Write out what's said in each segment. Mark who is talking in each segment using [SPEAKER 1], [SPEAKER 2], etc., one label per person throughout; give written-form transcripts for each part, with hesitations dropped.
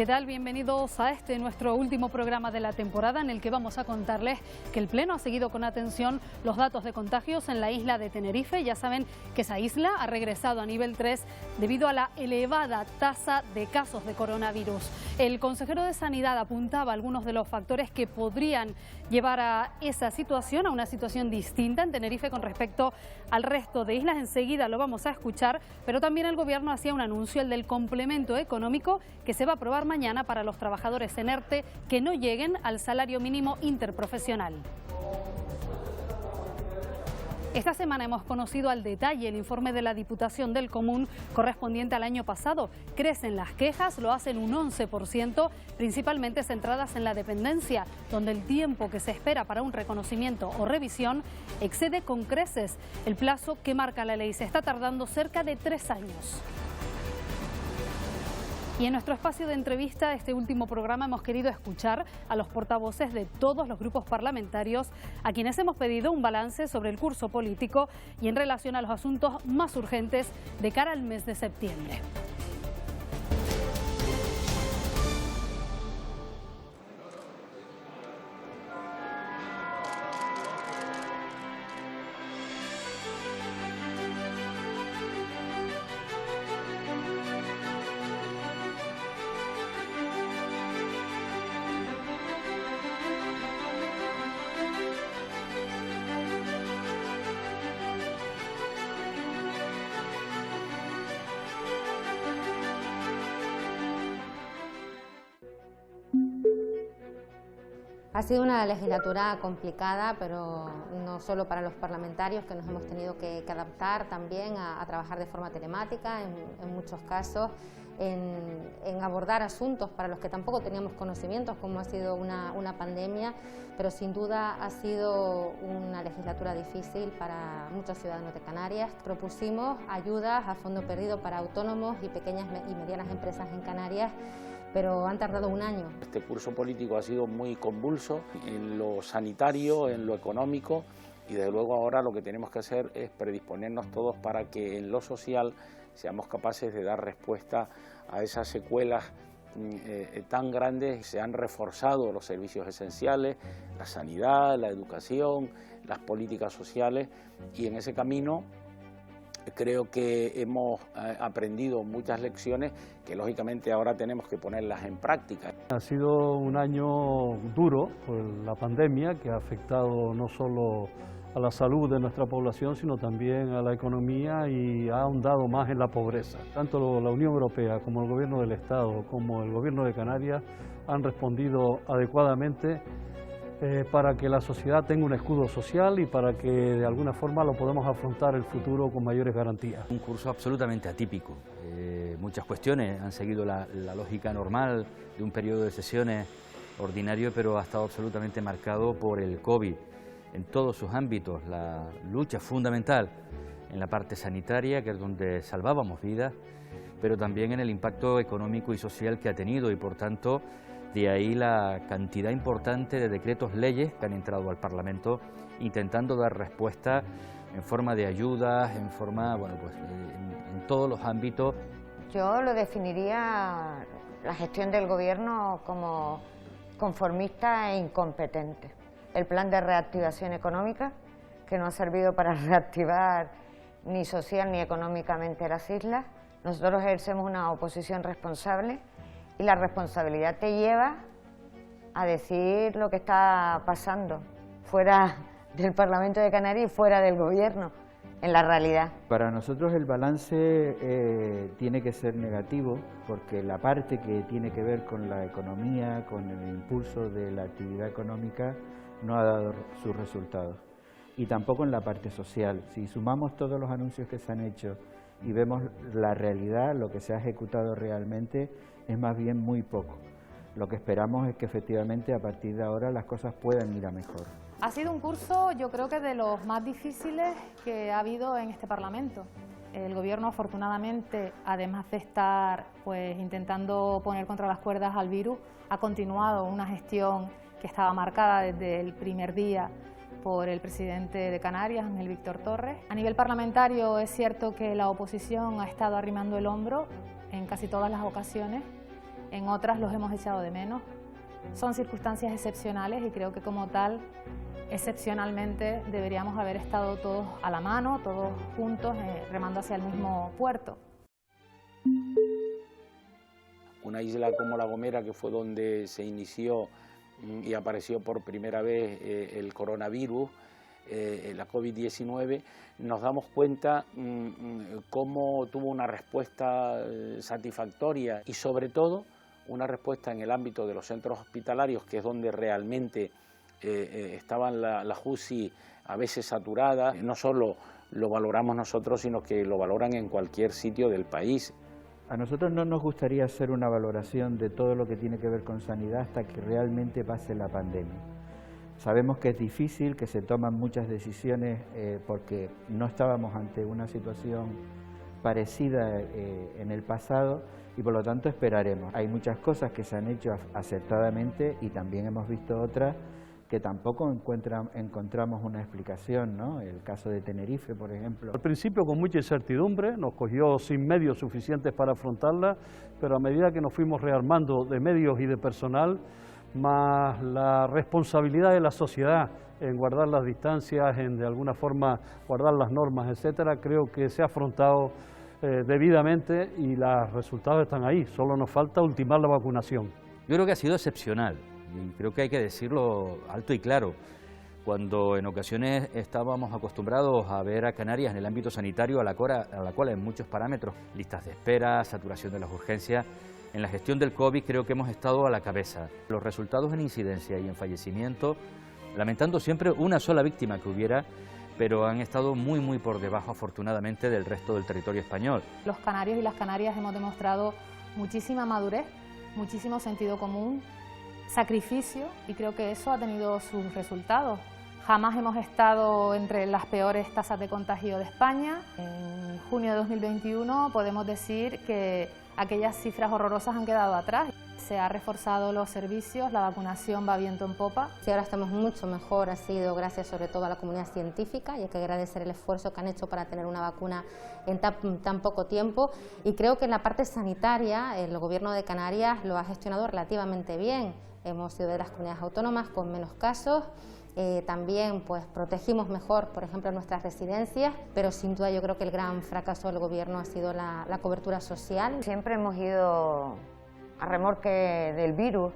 [SPEAKER 1] ¿Qué tal? Bienvenidos a nuestro último programa de la temporada, en el que vamos a contarles que el Pleno ha seguido con atención los datos de contagios en la isla de Tenerife. Ya saben que esa isla ha regresado a nivel 3 debido a la elevada tasa de casos de coronavirus. El consejero de Sanidad apuntaba algunos de los factores que podrían llevar a esa situación, a una situación distinta en Tenerife con respecto al resto de islas. Enseguida lo vamos a escuchar, pero también el Gobierno hacía un anuncio, el del complemento económico que se va a aprobar mañana para los trabajadores en ERTE que no lleguen al salario mínimo interprofesional. Esta semana hemos conocido al detalle el informe de la Diputación del Común correspondiente al año pasado. Crecen las quejas, lo hacen un 11%, principalmente centradas en la dependencia, donde el tiempo que se espera para un reconocimiento o revisión excede con creces el plazo que marca la ley. Se está tardando cerca de 3 años. Y en nuestro espacio de entrevista, este último programa, hemos querido escuchar a los portavoces de todos los grupos parlamentarios, a quienes hemos pedido un balance sobre el curso político y en relación a los asuntos más urgentes de cara al mes de septiembre.
[SPEAKER 2] Ha sido una legislatura complicada, pero no solo para los parlamentarios, que nos hemos tenido que adaptar también a trabajar de forma telemática, en muchos casos, en abordar asuntos para los que tampoco teníamos conocimientos, como ha sido una pandemia, pero sin duda ha sido una legislatura difícil para muchos ciudadanos de Canarias. Propusimos ayudas a fondo perdido para autónomos y pequeñas y medianas empresas en Canarias, pero han tardado un año.
[SPEAKER 3] Este curso político ha sido muy convulso en lo sanitario, en lo económico, y desde luego ahora lo que tenemos que hacer es predisponernos todos para que en lo social seamos capaces de dar respuesta a esas secuelas tan grandes. Se han reforzado los servicios esenciales, la sanidad, la educación, las políticas sociales, y en ese camino creo que hemos aprendido muchas lecciones que lógicamente ahora tenemos que ponerlas en práctica.
[SPEAKER 4] Ha sido un año duro por la pandemia, que ha afectado no solo a la salud de nuestra población, sino también a la economía, y ha ahondado más en la pobreza. Tanto la Unión Europea como el Gobierno del Estado como el Gobierno de Canarias han respondido adecuadamente para que la sociedad tenga un escudo social y para que de alguna forma lo podamos afrontar el futuro con mayores garantías.
[SPEAKER 5] Un curso absolutamente atípico. Muchas cuestiones han seguido la lógica normal de un periodo de sesiones ordinario, pero ha estado absolutamente marcado por el COVID en todos sus ámbitos. La lucha fundamental en la parte sanitaria, que es donde salvábamos vidas, pero también en el impacto económico y social que ha tenido, y por tanto de ahí la cantidad importante de decretos leyes que han entrado al Parlamento intentando dar respuesta en forma de ayudas, en forma, en todos los ámbitos.
[SPEAKER 6] Yo lo definiría la gestión del Gobierno como conformista e incompetente. El plan de reactivación económica, que no ha servido para reactivar ni social ni económicamente las islas. Nosotros ejercemos una oposición responsable, y la responsabilidad te lleva a decir lo que está pasando fuera del Parlamento de Canarias y fuera del Gobierno, en la realidad.
[SPEAKER 7] Para nosotros el balance tiene que ser negativo, porque la parte que tiene que ver con la economía, con el impulso de la actividad económica, no ha dado sus resultados. Y tampoco en la parte social. Si sumamos todos los anuncios que se han hecho y vemos la realidad, lo que se ha ejecutado realmente es más bien muy poco. Lo que esperamos es que efectivamente a partir de ahora las cosas puedan ir a mejor.
[SPEAKER 8] Ha sido un curso, yo creo que de los más difíciles que ha habido en este Parlamento. El Gobierno, afortunadamente, además de estar intentando poner contra las cuerdas al virus, ha continuado una gestión que estaba marcada desde el primer día por el presidente de Canarias, Ángel Víctor Torres. A nivel parlamentario es cierto que la oposición ha estado arrimando el hombro en casi todas las ocasiones, en otras los hemos echado de menos. Son circunstancias excepcionales y creo que como tal, excepcionalmente deberíamos haber estado todos a la mano, todos juntos, remando hacia el mismo puerto.
[SPEAKER 3] Una isla como La Gomera, que fue donde se inició y apareció por primera vez el coronavirus, la COVID-19, nos damos cuenta cómo tuvo una respuesta satisfactoria y sobre todo una respuesta en el ámbito de los centros hospitalarios, que es donde realmente estaban las UCI a veces saturadas. No solo lo valoramos nosotros, sino que lo valoran en cualquier sitio del país.
[SPEAKER 7] A nosotros no nos gustaría hacer una valoración de todo lo que tiene que ver con sanidad hasta que realmente pase la pandemia. Sabemos que es difícil, que se toman muchas decisiones porque no estábamos ante una situación parecida en el pasado y por lo tanto esperaremos. Hay muchas cosas que se han hecho acertadamente y también hemos visto otras que tampoco encontramos una explicación, ¿no? El caso de Tenerife, por ejemplo.
[SPEAKER 4] Al principio con mucha incertidumbre, nos cogió sin medios suficientes para afrontarla, pero a medida que nos fuimos rearmando de medios y de personal, más la responsabilidad de la sociedad en guardar las distancias, en de alguna forma guardar las normas, etcétera, creo que se ha afrontado debidamente y los resultados están ahí, solo nos falta ultimar la vacunación.
[SPEAKER 5] Yo creo que ha sido excepcional y creo que hay que decirlo alto y claro. Cuando en ocasiones estábamos acostumbrados a ver a Canarias en el ámbito sanitario a la cual en muchos parámetros, listas de espera, saturación de las urgencias, en la gestión del COVID creo que hemos estado a la cabeza. Los resultados en incidencia y en fallecimiento, lamentando siempre una sola víctima que hubiera, pero han estado muy por debajo, afortunadamente, del resto del territorio español.
[SPEAKER 8] Los canarios y las canarias hemos demostrado muchísima madurez, muchísimo sentido común, sacrificio, y creo que eso ha tenido sus resultados. Jamás hemos estado entre las peores tasas de contagio de España. En junio de 2021 podemos decir que aquellas cifras horrorosas han quedado atrás. Se han reforzado los servicios, la vacunación va viento en popa.
[SPEAKER 2] Sí, ahora estamos mucho mejor, ha sido gracias sobre todo a la comunidad científica y hay que agradecer el esfuerzo que han hecho para tener una vacuna en tan poco tiempo. Y creo que en la parte sanitaria el Gobierno de Canarias lo ha gestionado relativamente bien. Hemos sido de las comunidades autónomas con menos casos. También pues protegimos mejor, por ejemplo, nuestras residencias, pero sin duda yo creo que el gran fracaso del Gobierno ha sido la cobertura social.
[SPEAKER 6] Siempre hemos ido a remolque del virus.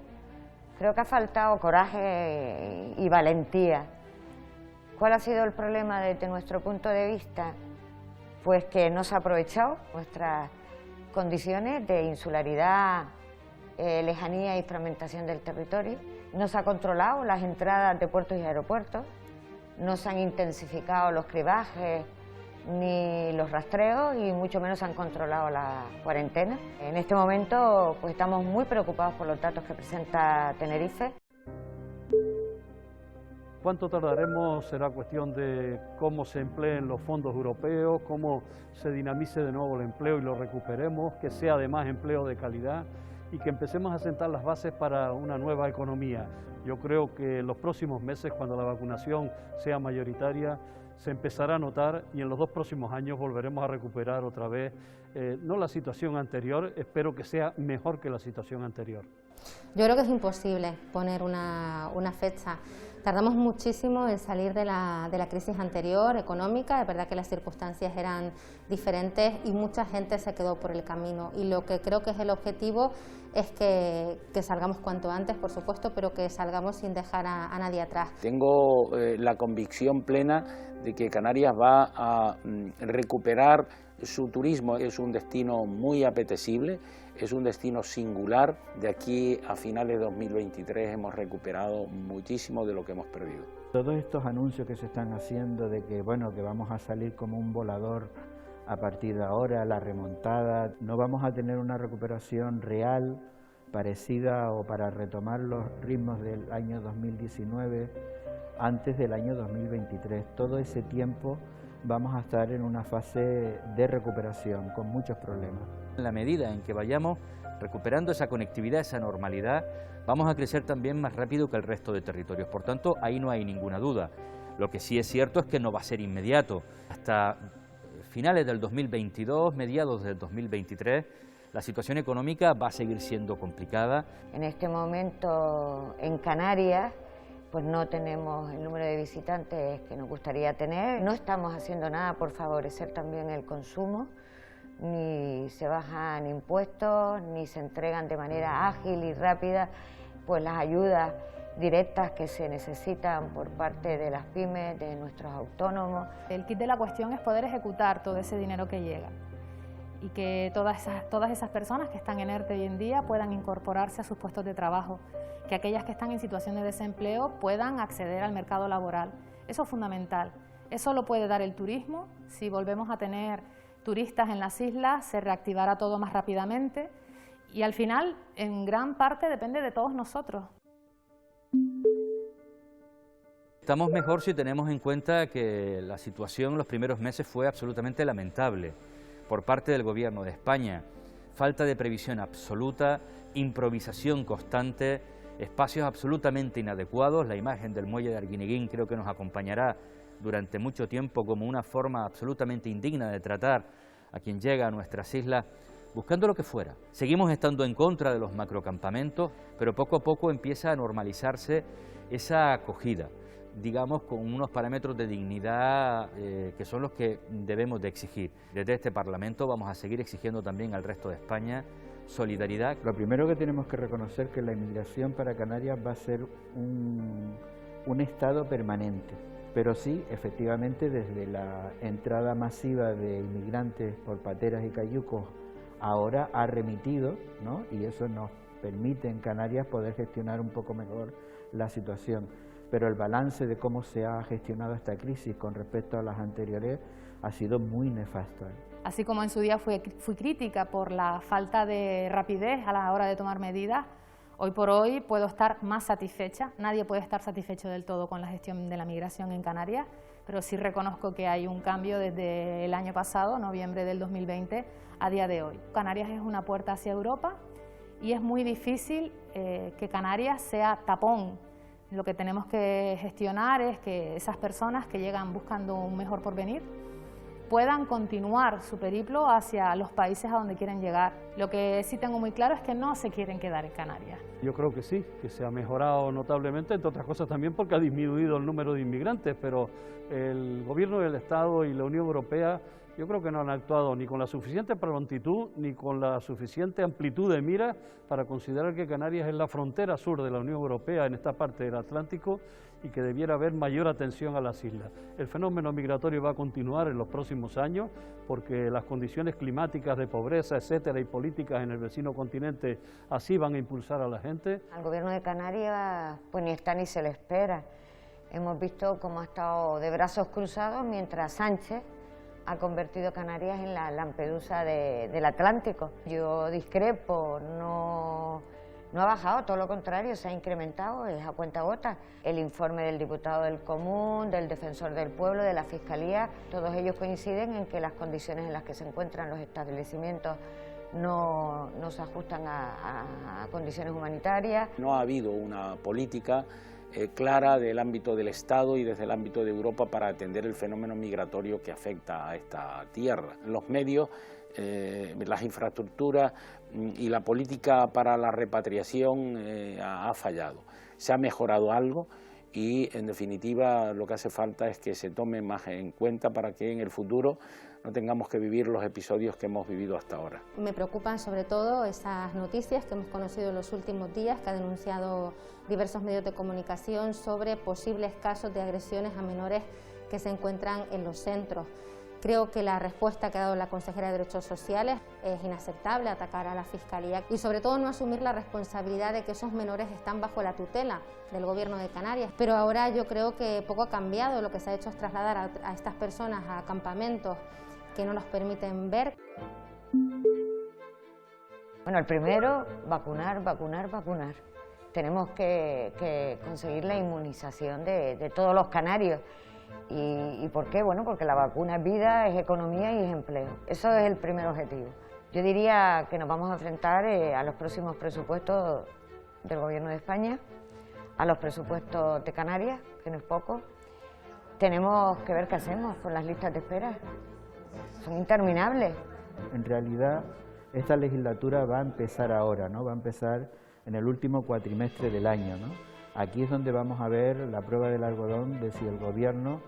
[SPEAKER 6] Creo que ha faltado coraje y valentía. ¿Cuál ha sido el problema desde nuestro punto de vista? Pues que no se ha aprovechado nuestras condiciones de insularidad, lejanía y fragmentación del territorio. No se ha controlado las entradas de puertos y aeropuertos, no se han intensificado los cribajes ni los rastreos y mucho menos se han controlado la cuarentena. En este momento pues estamos muy preocupados por los datos que presenta Tenerife.
[SPEAKER 4] ¿Cuánto tardaremos? Será cuestión de cómo se empleen los fondos europeos, cómo se dinamice de nuevo el empleo y lo recuperemos, que sea además empleo de calidad y que empecemos a sentar las bases para una nueva economía. Yo creo que en los próximos meses, cuando la vacunación sea mayoritaria, se empezará a notar y en los 2 próximos años volveremos a recuperar otra vez, no la situación anterior, espero que sea mejor que la situación anterior.
[SPEAKER 2] Yo creo que es imposible poner una fecha. Tardamos muchísimo en salir de la crisis anterior, económica, es verdad que las circunstancias eran diferentes y mucha gente se quedó por el camino y lo que creo que es el objetivo es que salgamos cuanto antes, por supuesto, pero que salgamos sin dejar a nadie atrás.
[SPEAKER 3] Tengo la convicción plena de que Canarias va a recuperar su turismo. Es un destino muy apetecible, es un destino singular. De aquí a finales de 2023 hemos recuperado muchísimo de lo que hemos perdido.
[SPEAKER 7] Todos estos anuncios que se están haciendo de que, bueno, que vamos a salir como un volador a partir de ahora, la remontada, no vamos a tener una recuperación real, parecida o para retomar los ritmos del año 2019 antes del año 2023. Todo ese tiempo vamos a estar en una fase de recuperación con muchos problemas.
[SPEAKER 5] En la medida en que vayamos recuperando esa conectividad, esa normalidad, vamos a crecer también más rápido que el resto de territorios. Por tanto, ahí no hay ninguna duda. Lo que sí es cierto es que no va a ser inmediato. Hasta finales del 2022, mediados del 2023, La situación económica va a seguir siendo complicada.
[SPEAKER 6] En este momento en Canarias pues no tenemos el número de visitantes que nos gustaría tener. No estamos haciendo nada por favorecer también el consumo, ni se bajan impuestos, ni se entregan de manera ágil y rápida pues las ayudas directas que se necesitan por parte de las pymes, de nuestros autónomos.
[SPEAKER 8] El kit de la cuestión es poder ejecutar todo ese dinero que llega y que todas esas personas que están en ERTE hoy en día puedan incorporarse a sus puestos de trabajo, que aquellas que están en situación de desempleo puedan acceder al mercado laboral. Eso es fundamental. Eso lo puede dar el turismo. Si volvemos a tener turistas en las islas, se reactivará todo más rápidamente y al final, en gran parte, depende de todos nosotros.
[SPEAKER 5] Estamos mejor si tenemos en cuenta que la situación en los primeros meses fue absolutamente lamentable por parte del Gobierno de España. Falta de previsión absoluta, improvisación constante, espacios absolutamente inadecuados. La imagen del muelle de Arguineguín creo que nos acompañará durante mucho tiempo como una forma absolutamente indigna de tratar a quien llega a nuestras islas buscando lo que fuera. Seguimos estando en contra de los macrocampamentos, pero poco a poco empieza a normalizarse esa acogida, digamos, con unos parámetros de dignidad que son los que debemos de exigir. Desde este Parlamento vamos a seguir exigiendo también al resto de España solidaridad.
[SPEAKER 7] Lo primero que tenemos que reconocer es que la inmigración para Canarias va a ser un estado permanente, pero sí, efectivamente, desde la entrada masiva de inmigrantes por pateras y cayucos ahora ha remitido, ¿no? Y eso nos permite en Canarias poder gestionar un poco mejor la situación. Pero el balance de cómo se ha gestionado esta crisis con respecto a las anteriores ha sido muy nefasto.
[SPEAKER 8] Así como en su día fui crítica por la falta de rapidez a la hora de tomar medidas, hoy por hoy puedo estar más satisfecha. Nadie puede estar satisfecho del todo con la gestión de la migración en Canarias, pero sí reconozco que hay un cambio desde el año pasado, noviembre del 2020, a día de hoy. Canarias es una puerta hacia Europa y es muy difícil que Canarias sea tapón. Lo que tenemos que gestionar es que esas personas que llegan buscando un mejor porvenir puedan continuar su periplo hacia los países a donde quieren llegar. Lo que sí tengo muy claro es que no se quieren quedar en Canarias.
[SPEAKER 4] Yo creo que sí, que se ha mejorado notablemente, entre otras cosas también porque ha disminuido el número de inmigrantes, pero el Gobierno del Estado y la Unión Europea yo creo que no han actuado ni con la suficiente prontitud ni con la suficiente amplitud de mira para considerar que Canarias es la frontera sur de la Unión Europea en esta parte del Atlántico y que debiera haber mayor atención a las islas. El fenómeno migratorio va a continuar en los próximos años porque las condiciones climáticas de pobreza, etcétera, y políticas en el vecino continente así van a impulsar a la gente.
[SPEAKER 6] Al Gobierno de Canarias pues ni está ni se le espera. Hemos visto cómo ha estado de brazos cruzados mientras Sánchez ha convertido Canarias en la Lampedusa del Atlántico. Yo discrepo, no ha bajado, todo lo contrario, se ha incrementado, es a cuentagotas. El informe del diputado del Común, del Defensor del Pueblo, de la Fiscalía, todos ellos coinciden en que las condiciones en las que se encuentran los establecimientos no se ajustan a condiciones humanitarias.
[SPEAKER 3] No ha habido una política clara del ámbito del Estado y desde el ámbito de Europa para atender el fenómeno migratorio que afecta a esta tierra. Los medios, las infraestructuras y la política para la repatriación ha fallado. Se ha mejorado algo y, en definitiva, lo que hace falta es que se tome más en cuenta para que en el futuro no tengamos que vivir los episodios que hemos vivido hasta ahora.
[SPEAKER 2] Me preocupan sobre todo esas noticias que hemos conocido en los últimos días, que han denunciado diversos medios de comunicación sobre posibles casos de agresiones a menores que se encuentran en los centros. Creo que la respuesta que ha dado la consejera de Derechos Sociales es inaceptable, atacar a la Fiscalía y sobre todo no asumir la responsabilidad de que esos menores están bajo la tutela del Gobierno de Canarias. Pero ahora yo creo que poco ha cambiado, lo que se ha hecho es trasladar a estas personas a campamentos que no los permiten ver.
[SPEAKER 6] Bueno, el primero, vacunar. Tenemos que conseguir la inmunización de todos los canarios. ¿Y por qué? Bueno, porque la vacuna es vida, es economía y es empleo. Eso es el primer objetivo. Yo diría que nos vamos a enfrentar a los próximos presupuestos del Gobierno de España, a los presupuestos de Canarias, que no es poco. Tenemos que ver qué hacemos con las listas de espera. Son interminables.
[SPEAKER 7] En realidad, Esta legislatura va a empezar ahora, ¿no? Va a empezar en el último cuatrimestre del año, ¿no? Aquí es donde vamos a ver la prueba del algodón de si el Gobierno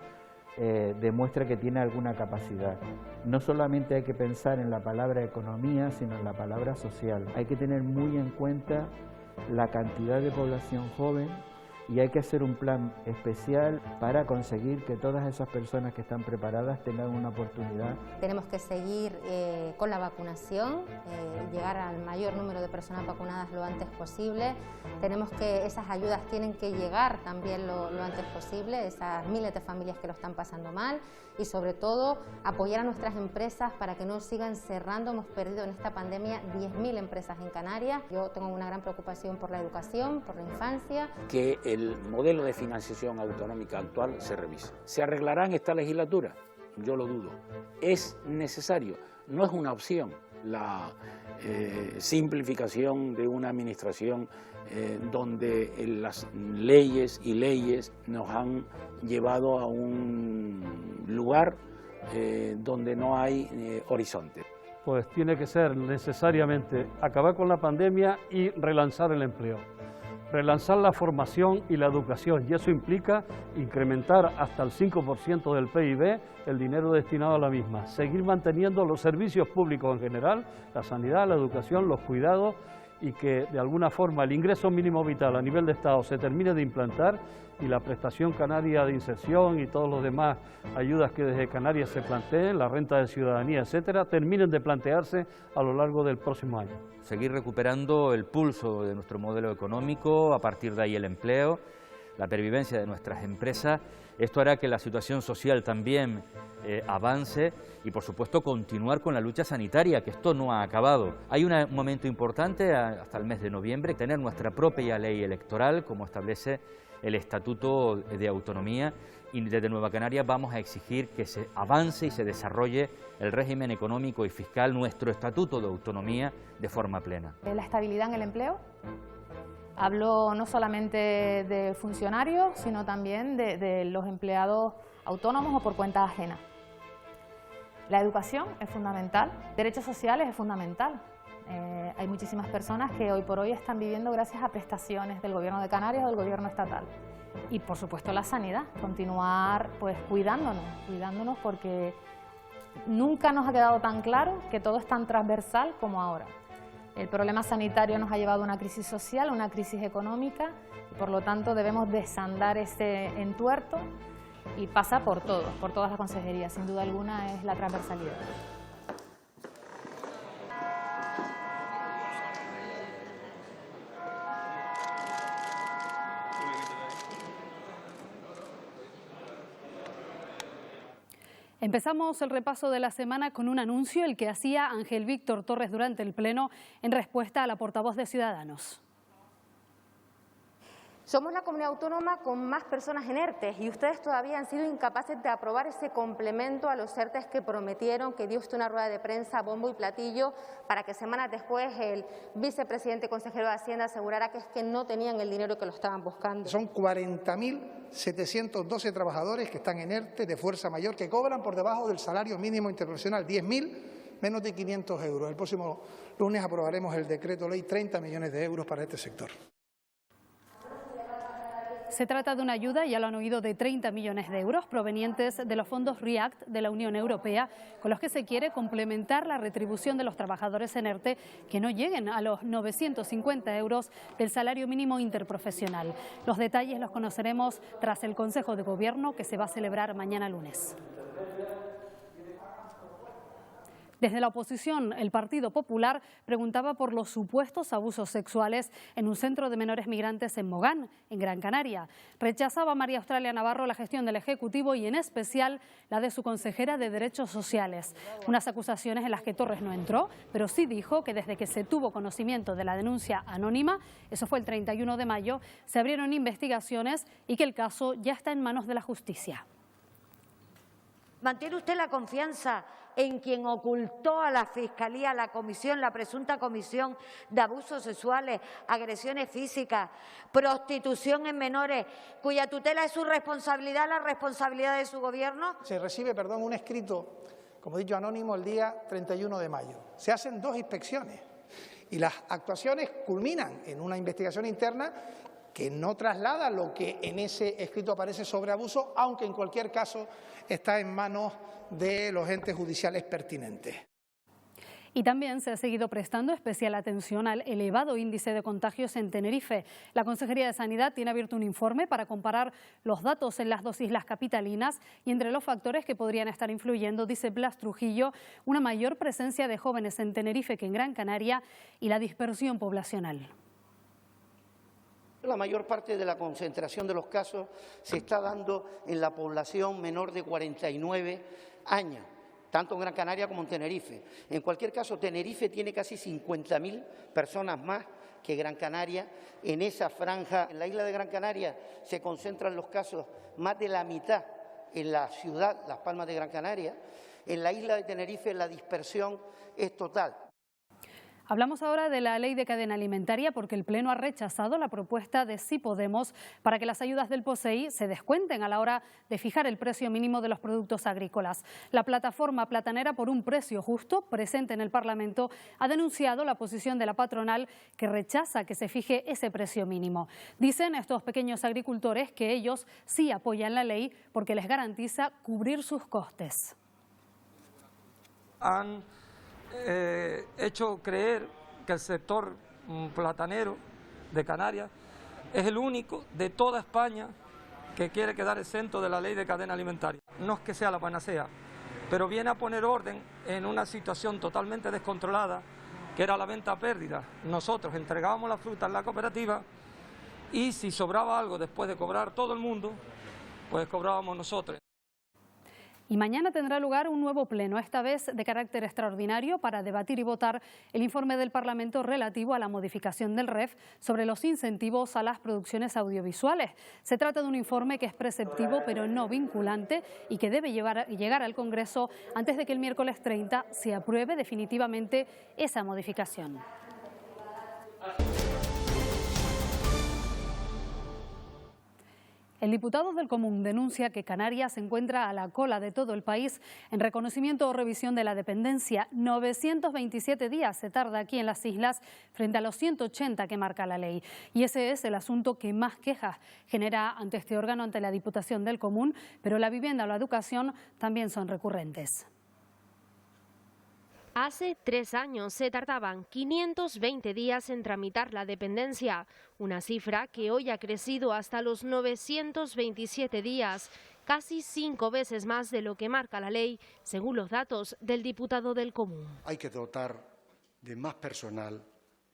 [SPEAKER 7] demuestra que tiene alguna capacidad. No solamente hay que pensar en la palabra economía, sino en la palabra social. Hay que tener muy en cuenta la cantidad de población joven y hay que hacer un plan especial para conseguir que todas esas personas que están preparadas tengan una oportunidad.
[SPEAKER 2] Tenemos que seguir con la vacunación, llegar al mayor número de personas vacunadas lo antes posible. Esas ayudas tienen que llegar también lo antes posible, esas miles de familias que lo están pasando mal, y sobre todo apoyar a nuestras empresas para que no sigan cerrando. Hemos perdido en esta pandemia 10.000 empresas en Canarias. Yo tengo una gran preocupación por la educación, por la infancia.
[SPEAKER 3] Que el modelo de financiación autonómica actual se revise. ¿Se arreglará en esta legislatura? Yo lo dudo. Es necesario, no es una opción la simplificación de una administración donde las leyes y leyes nos han llevado a un lugar donde no hay horizonte.
[SPEAKER 4] Pues tiene que ser necesariamente acabar con la pandemia y relanzar el empleo. Relanzar la formación y la educación, y eso implica incrementar hasta el 5% del PIB el dinero destinado a la misma, seguir manteniendo los servicios públicos en general, la sanidad, la educación, los cuidados, y que de alguna forma el ingreso mínimo vital a nivel de Estado se termine de implantar y la prestación canaria de inserción y todos los demás ayudas que desde Canarias se planteen, la renta de ciudadanía, etcétera, terminen de plantearse a lo largo del próximo año.
[SPEAKER 5] Seguir recuperando el pulso de nuestro modelo económico, a partir de ahí el empleo, la pervivencia de nuestras empresas. Esto hará que la situación social también avance y, por supuesto, continuar con la lucha sanitaria, que esto no ha acabado. Hay un momento importante hasta el mes de noviembre, tener nuestra propia ley electoral, como establece el Estatuto de Autonomía, y desde Nueva Canarias vamos a exigir que se avance y se desarrolle el régimen económico y fiscal, nuestro Estatuto de Autonomía, de forma plena.
[SPEAKER 8] La estabilidad en el empleo. Hablo no solamente de funcionarios, sino también de los empleados autónomos o por cuenta ajena. La educación es fundamental, derechos sociales es fundamental. Hay muchísimas personas que hoy por hoy están viviendo gracias a prestaciones del Gobierno de Canarias o del Gobierno estatal. Y por supuesto la sanidad, continuar pues cuidándonos porque nunca nos ha quedado tan claro que todo es tan transversal como ahora. El problema sanitario nos ha llevado a una crisis social, una crisis económica, y por lo tanto debemos desandar ese entuerto y pasa por todo, por todas las consejerías. Sin duda alguna es la transversalidad.
[SPEAKER 1] Empezamos el repaso de la semana con un anuncio, el que hacía Ángel Víctor Torres durante el Pleno en respuesta a la portavoz de Ciudadanos.
[SPEAKER 2] Somos la comunidad autónoma con más personas en ERTE y ustedes todavía han sido incapaces de aprobar ese complemento a los ERTE que prometieron, que dio usted una rueda de prensa, bombo y platillo, para que semanas después el vicepresidente consejero de Hacienda asegurara que es que no tenían el dinero que lo estaban buscando.
[SPEAKER 9] Son 40.712 trabajadores que están en ERTE de fuerza mayor, que cobran por debajo del salario mínimo interprofesional, 10.000, menos de 500 euros. El próximo lunes aprobaremos el decreto ley 30 millones de euros para este sector.
[SPEAKER 1] Se trata de una ayuda, ya lo han oído, de 30 millones de euros provenientes de los fondos REACT de la Unión Europea, con los que se quiere complementar la retribución de los trabajadores en ERTE que no lleguen a los 950 euros del salario mínimo interprofesional. Los detalles los conoceremos tras el Consejo de Gobierno que se va a celebrar mañana lunes. Desde la oposición, el Partido Popular preguntaba por los supuestos abusos sexuales en un centro de menores migrantes en Mogán, en Gran Canaria. Rechazaba María Australia Navarro la gestión del Ejecutivo y en especial la de su consejera de Derechos Sociales. Unas acusaciones en las que Torres no entró, pero sí dijo que desde que se tuvo conocimiento de la denuncia anónima, eso fue el 31 de mayo, se abrieron investigaciones y que el caso ya está en manos de la justicia.
[SPEAKER 6] ¿Mantiene usted la confianza en quien ocultó a la Fiscalía, la comisión, la presunta comisión de abusos sexuales, agresiones físicas, prostitución en menores, cuya tutela es su responsabilidad, la responsabilidad de su Gobierno?
[SPEAKER 9] Se recibe, un escrito como he dicho, anónimo el día 31 de mayo. Se hacen 2 inspecciones y las actuaciones culminan en una investigación interna que no traslada lo que en ese escrito aparece sobre abuso, aunque en cualquier caso está en manos de los entes judiciales pertinentes.
[SPEAKER 1] Y también se ha seguido prestando especial atención al elevado índice de contagios en Tenerife. La Consejería de Sanidad tiene abierto un informe para comparar los datos en las 2 islas capitalinas y entre los factores que podrían estar influyendo, dice Blas Trujillo, una mayor presencia de jóvenes en Tenerife que en Gran Canaria y la dispersión poblacional.
[SPEAKER 10] La mayor parte de la concentración de los casos se está dando en la población menor de 49 años. Tanto en Gran Canaria como en Tenerife. En cualquier caso, Tenerife tiene casi 50.000 personas más que Gran Canaria en esa franja. En la isla de Gran Canaria se concentran los casos más de la mitad en la ciudad, Las Palmas de Gran Canaria. En la isla de Tenerife la dispersión es total.
[SPEAKER 1] Hablamos ahora de la ley de cadena alimentaria porque el Pleno ha rechazado la propuesta de Sí Podemos para que las ayudas del POSEI se descuenten a la hora de fijar el precio mínimo de los productos agrícolas. La plataforma platanera por un precio justo, presente en el Parlamento, ha denunciado la posición de la patronal que rechaza que se fije ese precio mínimo. Dicen estos pequeños agricultores que ellos sí apoyan la ley porque les garantiza cubrir sus costes.
[SPEAKER 11] Han hecho creer que el sector platanero de Canarias es el único de toda España que quiere quedar exento de la ley de cadena alimentaria. No es que sea la panacea, pero viene a poner orden en una situación totalmente descontrolada, que era la venta a pérdida. Nosotros entregábamos la fruta en la cooperativa y si sobraba algo después de cobrar todo el mundo, pues cobrábamos nosotros.
[SPEAKER 1] Y mañana tendrá lugar un nuevo pleno, esta vez de carácter extraordinario, para debatir y votar el informe del Parlamento relativo a la modificación del REF sobre los incentivos a las producciones audiovisuales. Se trata de un informe que es preceptivo pero no vinculante y que debe llegar al Congreso antes de que el miércoles 30 se apruebe definitivamente esa modificación. El diputado del Común denuncia que Canarias se encuentra a la cola de todo el país en reconocimiento o revisión de la dependencia. 927 días se tarda aquí en las islas frente a los 180 que marca la ley. Y ese es el asunto que más quejas genera ante este órgano, ante la Diputación del Común, pero la vivienda o la educación también son recurrentes.
[SPEAKER 12] Hace 3 años se tardaban 520 días en tramitar la dependencia, una cifra que hoy ha crecido hasta los 927 días, casi 5 veces más de lo que marca la ley, según los datos del diputado del Común.
[SPEAKER 13] Hay que dotar de más personal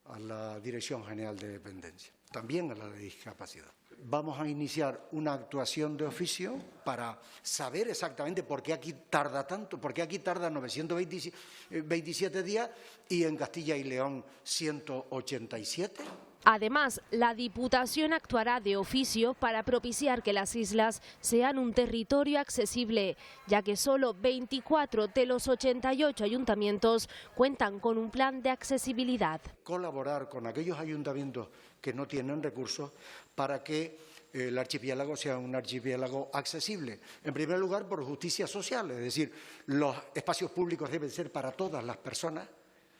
[SPEAKER 13] a la Dirección General de Dependencia, también a la de discapacidad. Vamos a iniciar una actuación de oficio para saber exactamente por qué aquí tarda tanto, por qué aquí tarda 927 días y en Castilla y León 187.
[SPEAKER 12] Además, la Diputación actuará de oficio para propiciar que las islas sean un territorio accesible, ya que solo 24 de los 88 ayuntamientos cuentan con un plan de accesibilidad.
[SPEAKER 13] Colaborar con aquellos ayuntamientos que no tienen recursos para que el archipiélago sea un archipiélago accesible. En primer lugar, por justicia social, es decir, los espacios públicos deben ser para todas las personas,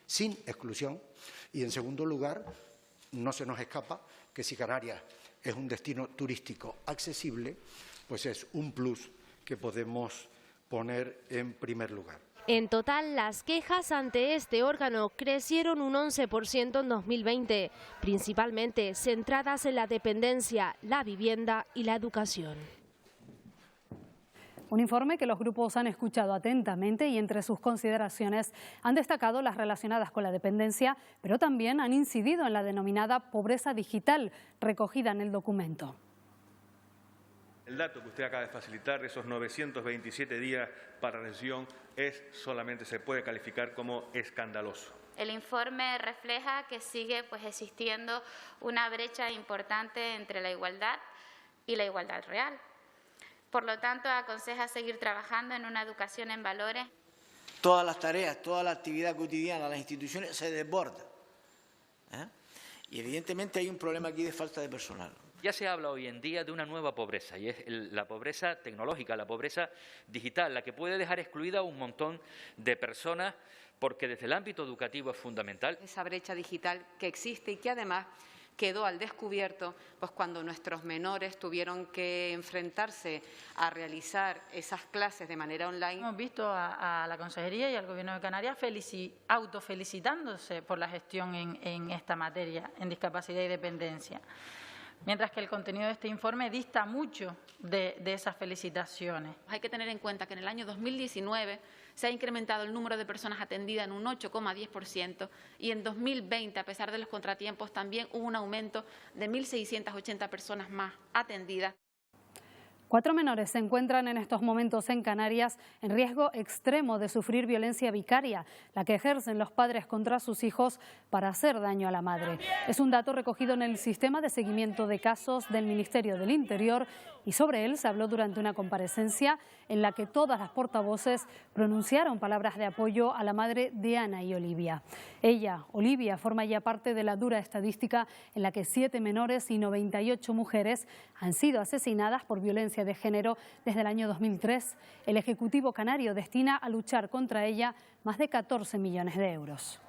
[SPEAKER 13] sin exclusión. Y en segundo lugar, no se nos escapa que si Canarias es un destino turístico accesible, pues es un plus que podemos poner en primer lugar.
[SPEAKER 12] En total, las quejas ante este órgano crecieron un 11% en 2020, principalmente centradas en la dependencia, la vivienda y la educación.
[SPEAKER 1] Un informe que los grupos han escuchado atentamente y entre sus consideraciones han destacado las relacionadas con la dependencia, pero también han incidido en la denominada pobreza digital recogida en el documento.
[SPEAKER 14] El dato que usted acaba de facilitar, esos 927 días para recesión, solamente se puede calificar como escandaloso.
[SPEAKER 15] El informe refleja que sigue existiendo una brecha importante entre la igualdad y la igualdad real. Por lo tanto, aconseja seguir trabajando en una educación en valores.
[SPEAKER 16] Todas las tareas, toda la actividad cotidiana de las instituciones se desborda. Y evidentemente hay un problema aquí de falta de personal.
[SPEAKER 5] Ya se habla hoy en día de una nueva pobreza, y es la pobreza tecnológica, la pobreza digital, la que puede dejar excluida a un montón de personas, porque desde el ámbito educativo es fundamental.
[SPEAKER 17] Esa brecha digital que existe y que además quedó al descubierto pues cuando nuestros menores tuvieron que enfrentarse a realizar esas clases de manera online.
[SPEAKER 18] Hemos visto a la Consejería y al Gobierno de Canarias autofelicitándose por la gestión en esta materia, en discapacidad y dependencia. Mientras que el contenido de este informe dista mucho de esas felicitaciones.
[SPEAKER 19] Hay que tener en cuenta que en el año 2019 se ha incrementado el número de personas atendidas en un 8,10% y en 2020, a pesar de los contratiempos, también hubo un aumento de 1.680 personas más atendidas.
[SPEAKER 1] 4 menores se encuentran en estos momentos en Canarias en riesgo extremo de sufrir violencia vicaria, la que ejercen los padres contra sus hijos para hacer daño a la madre. Es un dato recogido en el sistema de seguimiento de casos del Ministerio del Interior y sobre él se habló durante una comparecencia en la que todas las portavoces pronunciaron palabras de apoyo a la madre de Ana y Olivia. Ella, Olivia, forma ya parte de la dura estadística en la que 7 menores y 98 mujeres han sido asesinadas por violencia de género desde el año 2003. El Ejecutivo canario destina a luchar contra ella más de 14 millones de euros.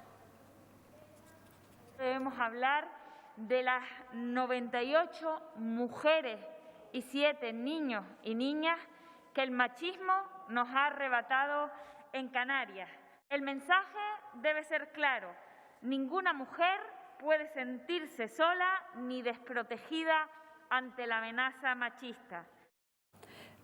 [SPEAKER 20] Debemos hablar de las 98 mujeres y 7 niños y niñas que el machismo nos ha arrebatado en Canarias. El mensaje debe ser claro: ninguna mujer puede sentirse sola ni desprotegida ante la amenaza machista.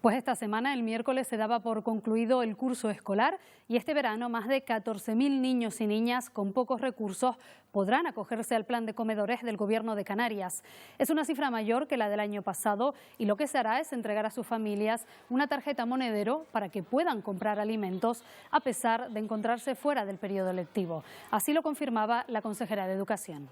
[SPEAKER 1] Pues esta semana, el miércoles, se daba por concluido el curso escolar y este verano más de 14.000 niños y niñas con pocos recursos podrán acogerse al plan de comedores del Gobierno de Canarias. Es una cifra mayor que la del año pasado y lo que se hará es entregar a sus familias una tarjeta monedero para que puedan comprar alimentos a pesar de encontrarse fuera del periodo lectivo. Así lo confirmaba la consejera de Educación.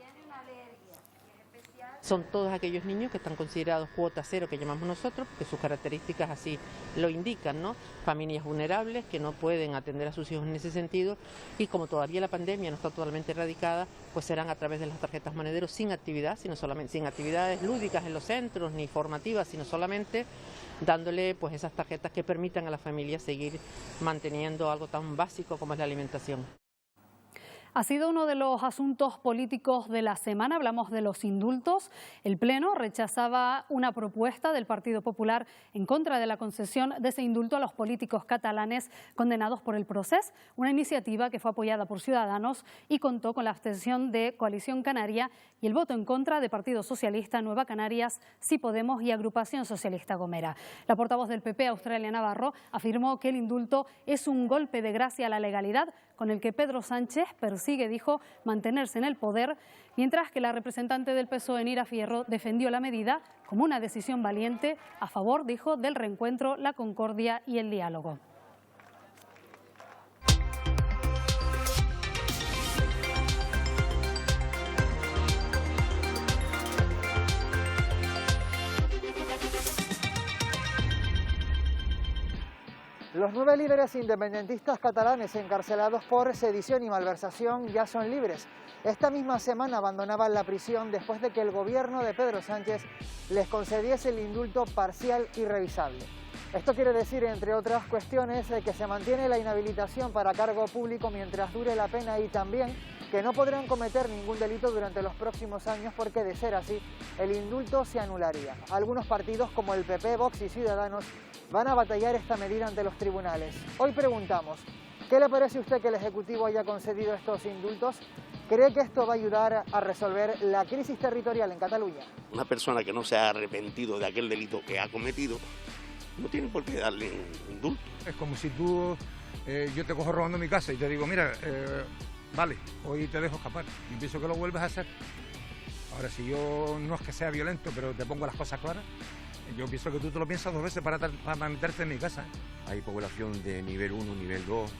[SPEAKER 21] Son todos aquellos niños que están considerados cuota cero, que llamamos nosotros, porque sus características así lo indican, ¿no? Familias vulnerables que no pueden atender a sus hijos en ese sentido y como todavía la pandemia no está totalmente erradicada, pues serán a través de las tarjetas monederos sin actividad, sino solamente sin actividades lúdicas en los centros ni formativas, sino solamente dándole pues esas tarjetas que permitan a las familias seguir manteniendo algo tan básico como es la alimentación.
[SPEAKER 1] Ha sido uno de los asuntos políticos de la semana. Hablamos de los indultos. El Pleno rechazaba una propuesta del Partido Popular en contra de la concesión de ese indulto a los políticos catalanes condenados por el Procés, una iniciativa que fue apoyada por Ciudadanos y contó con la abstención de Coalición Canaria y el voto en contra de Partido Socialista, Nueva Canarias, Sí Podemos y Agrupación Socialista Gomera. La portavoz del PP, Australia Navarro, afirmó que el indulto es un golpe de gracia a la legalidad con el que Pedro Sánchez persigue, dijo, mantenerse en el poder, mientras que la representante del PSOE, Nira Fierro, defendió la medida como una decisión valiente a favor, dijo, del reencuentro, la concordia y el diálogo.
[SPEAKER 22] Los 9 líderes independentistas catalanes encarcelados por sedición y malversación ya son libres. Esta misma semana abandonaban la prisión después de que el gobierno de Pedro Sánchez les concediese el indulto parcial y revisable. Esto quiere decir, entre otras cuestiones, que se mantiene la inhabilitación para cargo público mientras dure la pena y también que no podrán cometer ningún delito durante los próximos años porque, de ser así, el indulto se anularía. Algunos partidos como el PP, Vox y Ciudadanos van a batallar esta medida ante los tribunales. Hoy preguntamos, ¿qué le parece a usted que el Ejecutivo haya concedido estos indultos? ¿Cree que esto va a ayudar a resolver la crisis territorial en Cataluña?
[SPEAKER 23] Una persona que no se ha arrepentido de aquel delito que ha cometido no tiene por qué darle un indulto.
[SPEAKER 24] Es como si yo te cojo robando mi casa y te digo, mira, vale, hoy te dejo escapar y pienso que lo vuelves a hacer. Ahora, si yo no es que sea violento, pero te pongo las cosas claras, yo pienso que tú te lo piensas 2 veces para meterte en mi casa.
[SPEAKER 25] Hay población de nivel 1, nivel 2,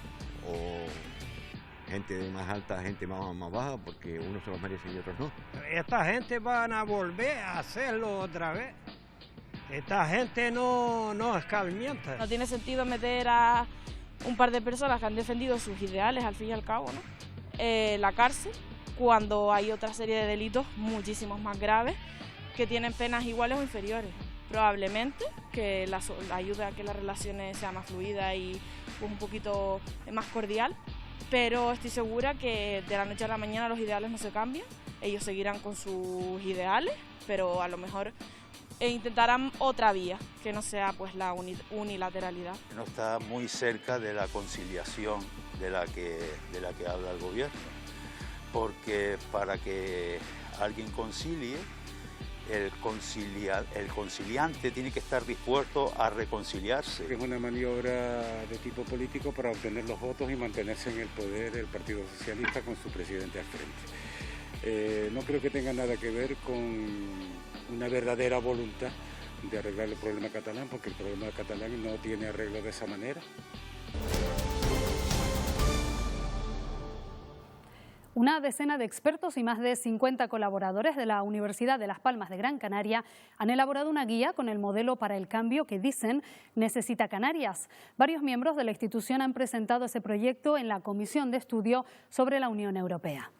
[SPEAKER 25] o gente más alta, gente más baja, porque unos se los merecen y otros no.
[SPEAKER 26] Esta gente van a volver a hacerlo otra vez. Esta gente no escarmienta.
[SPEAKER 27] No tiene sentido meter a un par de personas que han defendido sus ideales, al fin y al cabo, ¿no? La cárcel, cuando hay otra serie de delitos muchísimos más graves que tienen penas iguales o inferiores. Probablemente que la ayude a que las relaciones sean más fluidas y pues, un poquito más cordial, pero estoy segura que de la noche a la mañana los ideales no se cambian, ellos seguirán con sus ideales, pero a lo mejor intentarán otra vía, que no sea pues la unilateralidad.
[SPEAKER 2] No está muy cerca de la conciliación de la que habla el gobierno, porque para que alguien concilie, el conciliante tiene que estar dispuesto a reconciliarse.
[SPEAKER 3] Es una maniobra de tipo político para obtener los votos y mantenerse en el poder el Partido Socialista con su presidente al frente. No creo que tenga nada que ver con una verdadera voluntad de arreglar el problema catalán, porque el problema catalán no tiene arreglo de esa manera.
[SPEAKER 1] Una decena de expertos y más de 50 colaboradores de la Universidad de Las Palmas de Gran Canaria han elaborado una guía con el modelo para el cambio que dicen necesita Canarias. Varios miembros de la institución han presentado ese proyecto en la Comisión de Estudio sobre la Unión Europea.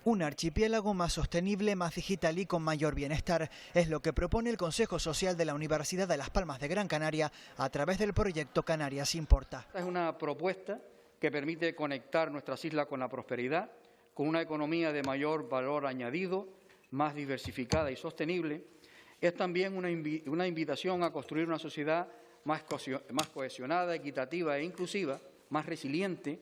[SPEAKER 4] Un archipiélago más sostenible, más digital y con mayor bienestar es lo que propone el Consejo Social de la Universidad de Las Palmas de Gran Canaria a través del proyecto Canarias Importa.
[SPEAKER 6] Es una propuesta que permite conectar nuestras islas con la prosperidad, con una economía de mayor valor añadido, más diversificada y sostenible. Es también una invitación a construir una sociedad más cohesionada, equitativa e inclusiva, más resiliente,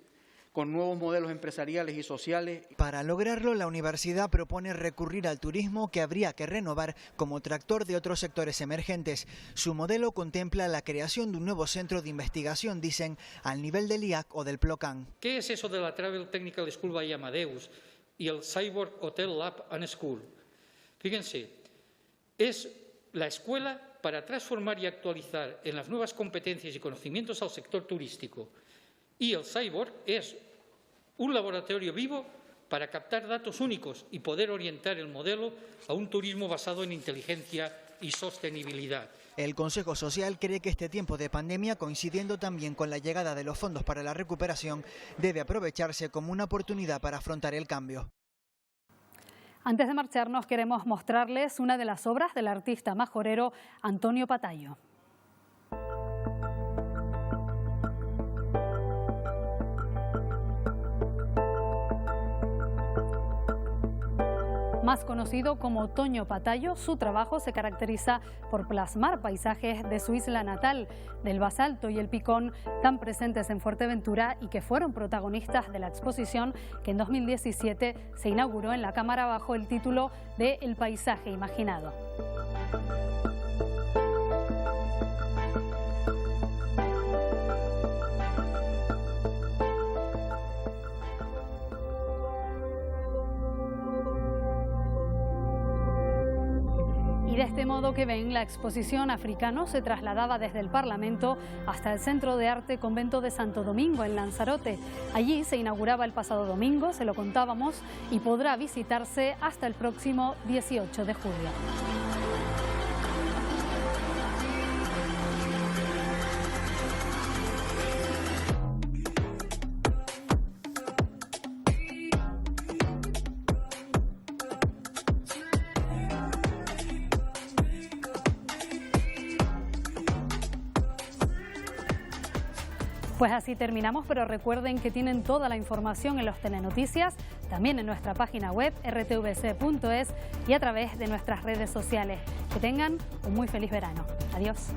[SPEAKER 6] con nuevos modelos empresariales y sociales.
[SPEAKER 4] Para lograrlo, la universidad propone recurrir al turismo, que habría que renovar como tractor de otros sectores emergentes. Su modelo contempla la creación de un nuevo centro de investigación, dicen, al nivel del IAC o del PLOCAN.
[SPEAKER 7] ¿Qué es eso de la Travel Technical School by Amadeus y el Cyborg Hotel Lab and School? Fíjense, es la escuela para transformar y actualizar en las nuevas competencias y conocimientos al sector turístico. Y el Cyborg es un laboratorio vivo para captar datos únicos y poder orientar el modelo a un turismo basado en inteligencia y sostenibilidad.
[SPEAKER 4] El Consejo Social cree que este tiempo de pandemia, coincidiendo también con la llegada de los fondos para la recuperación, debe aprovecharse como una oportunidad para afrontar el cambio.
[SPEAKER 1] Antes de marcharnos, queremos mostrarles una de las obras del artista majorero Antonio Patayo. Más conocido como Toño Patayo, su trabajo se caracteriza por plasmar paisajes de su isla natal, del basalto y el picón, tan presentes en Fuerteventura y que fueron protagonistas de la exposición que en 2017 se inauguró en la Cámara bajo el título de El paisaje imaginado. De este modo que ven, la exposición Africano se trasladaba desde el Parlamento hasta el Centro de Arte Convento de Santo Domingo, en Lanzarote. Allí se inauguraba el pasado domingo, se lo contábamos, y podrá visitarse hasta el próximo 18 de julio. Pues así terminamos, pero recuerden que tienen toda la información en los telenoticias, también en nuestra página web rtvc.es y a través de nuestras redes sociales. Que tengan un muy feliz verano. Adiós.